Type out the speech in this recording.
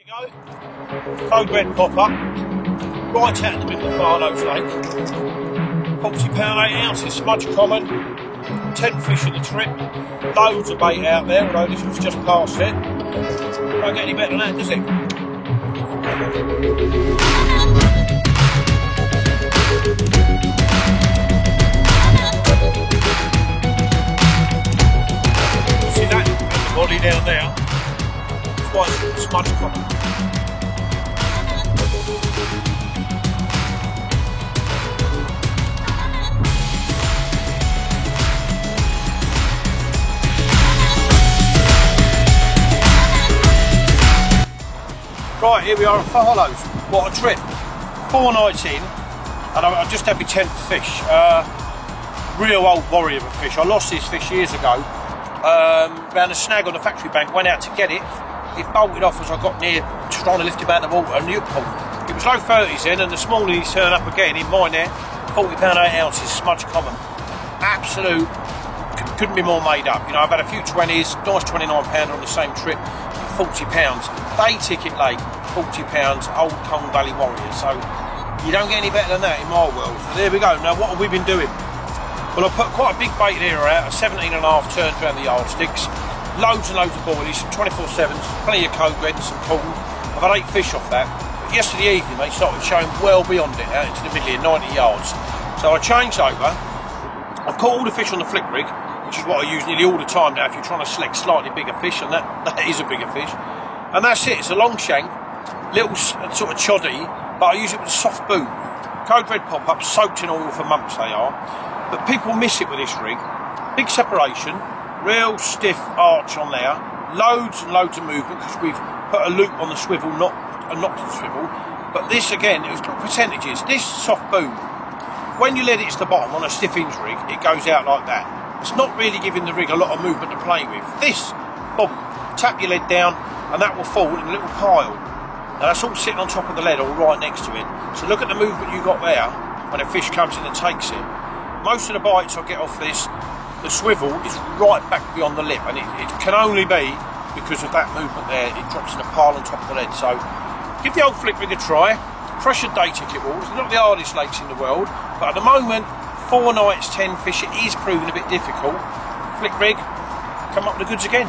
go. Code red pop up. Right out in the middle of Farlow's Lake. £40, 8 ounces, smudge common. 10 fish in the trip. Loads of bait out there, although this was just past it. Don't get any better than that, does it? See that body down there? That's why it's called smudge common. Right, here we are at Farlow's. What a trip. 4 nights in, and I just had my 10th fish. Real old warrior of a fish. I lost this fish years ago. Round a snag on the factory bank, went out to get it. It bolted off as I got near, trying to lift him out of the water, and the hook pulled. It was low 30s then, and this morning he's turned up again in mine there. £40, 8 ounces, smudge common. Absolute, couldn't be more made up. You know, I've had a few 20s, nice £29 on the same trip. £40. Day ticket lake, £40, Old Kong Valley Warriors. So you don't get any better than that in my world. So there we go. Now what have we been doing? Well, I put quite a big bait here out, 17.5 turns around the yardsticks, loads and loads of boilies, some 24/7s, plenty of code reds, some corn. I've had 8 fish off that. But yesterday evening they started showing well beyond it, out into the middle here, 90 yards. So I changed over. I've caught all the fish on the flick rig, which is what I use nearly all the time now if you're trying to select slightly bigger fish, and that is a bigger fish. And that's it, it's a long shank, little sort of choddy, but I use it with a soft boot. Code red pop-up, soaked in oil for months they are. But people miss it with this rig. Big separation, real stiff arch on there, loads and loads of movement because we've put a loop on the swivel, not to the swivel. But this again, it was percentages. This soft boom, when you let it to the bottom on a stiff hinge rig, it goes out like that. It's not really giving the rig a lot of movement to play with. This, boom, tap your lead down and that will fall in a little pile. Now that's all sitting on top of the lead or right next to it. So look at the movement you got there when a fish comes in and takes it. Most of the bites I get off this, the swivel is right back beyond the lip, and it can only be because of that movement there. It drops in a pile on top of the lead. So give the old flick rig a try. Pressured day ticket walls, they're not the hardest lakes in the world, but at the moment 4 nights, 10 fish, it is proving a bit difficult. Flick rig, come up with the goods again.